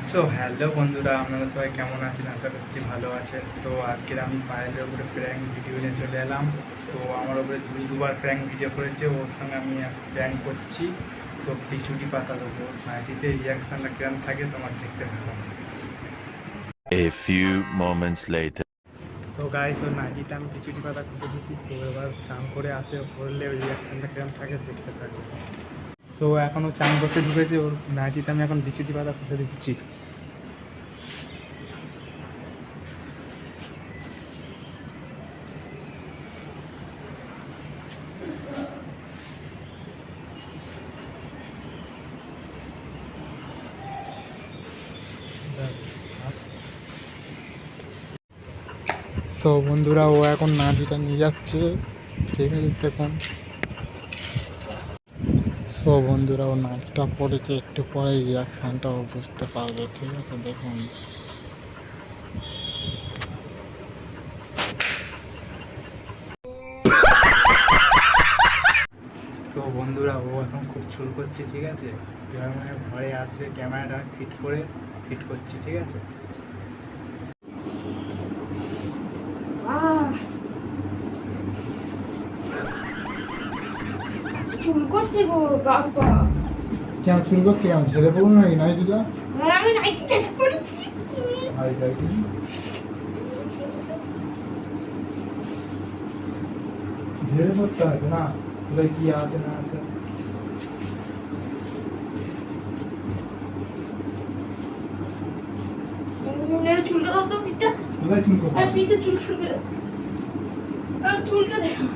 So hello বন্ধুরা, আপনারা সবাই কেমন আছেন? আশা করছি ভালো আছেন। তো আজকের আমি পায়েলের উপরে প্র্যাঙ্ক ভিডিও নিয়ে চলে এলাম। তো আমার উপরে দুবার প্র্যাঙ্ক ভিডিও করেছে, ওর সঙ্গে আমি প্র্যাঙ্ক করছি। তো পিছুটি পাতা দেবো, নাইটিতে রিয়াকশানটা কেমন থাকে তোমার দেখতে থাকো। A few moments later. তো গাইস, ওর নাইটিতে আমি পিছুটি পাতা খুঁজে দিয়েছি। তো এবার চান করে আসে পড়লে ওই রিয়াকশানটা কেমন থাকে দেখতে থাকো। তো এখনও চান করতে ঢুকেছে, ওর নাইটিতে আমি এখন পিছুটি পাতা খুঁজে দিচ্ছি। সো বন্ধুরা, ও এখন নাচিটা নিয়ে যাচ্ছে, ঠিক আছে দেখুন। সো বন্ধুরা, ও নাচটা পড়েছে, একটু পরে রিয়াকশানটা ও বুঝতে পারবে, ঠিক আছে দেখুন। সো বন্ধুরা, ও এখন খুব চুল করছে, ঠিক আছে। এবার মানে ঘরে আসবে, ক্যামেরাটা ফিট করছি, ঠিক আছে। চুল করছে গো বাবা। কেমন চুল করছে? কেমন ছেলে পড়বো নাকি নাইটিটা? আমি নাইটি চেঞ্জ করেছি। ঝেড়ে পড়তে আছে না, কোথায় কি আছে না আছে। চুলকে দাও তো পিঠটা। কোথায় চুল করবো? পিঠে চুলকে আর চুলকে দাও।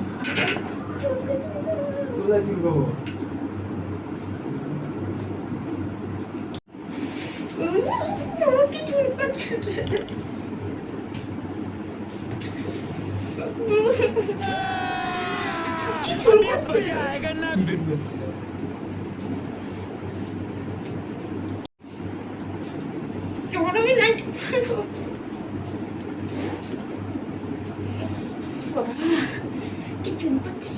কোথায় চুল করবো? কি চুল করছে? কি চুল করছে? তোমার আমি নাইটি কি চুল করছে?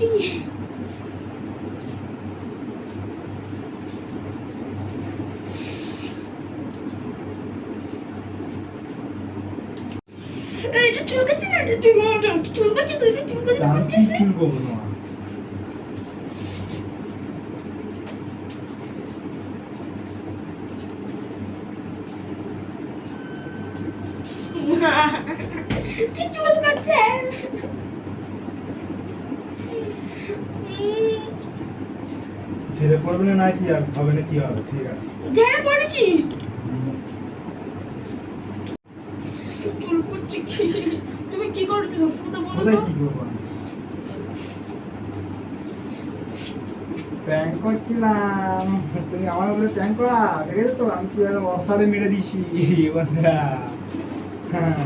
এটা চুলকাতে না, এটা চুলকাচ্ছে তো, এটা চুলকাতে করছিস না। চুল করবো তোমার। কি চুল করছে? ছেলে পড়বে না নাইটি আর হবে না, কি হবে? ঠিক আছে, ঝেড়ে পড়েছি। চুল করছে কি? তুমি কি করছো? সত্যি কথা বলো কোথায় তো। কি করবো? প্র্যাঙ্ক করছিলাম, তুমি আমার উপরে প্র্যাঙ্ক করা দেখেছো তো? আমি তুই অসারে মেরে দিছি বন্ধুরা। হ্যাঁ,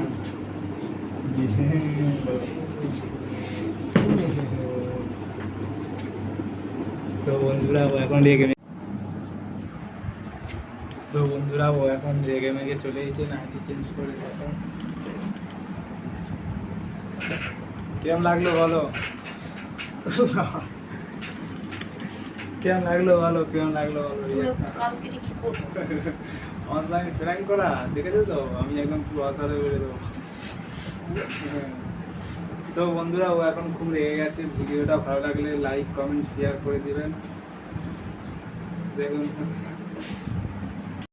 সো বন্ধুরা, ও এখন রেগে মেগে চলে এসেছে, নাইটি চেঞ্জ করে। এখন কেমন লাগলো বলো? কেমন লাগলো বলো? কালকে কি করবো? অনলাইন প্র্যাঙ্ক করা দেখেছো তো? আমি একদম পুরো অসারে বেড়ে দেবো। সো বন্ধুরা, ও এখন খুব রেগে গেছে। ভিডিওটা ভালো লাগলে লাইক কমেন্ট শেয়ার করে দিবেন। দেখুন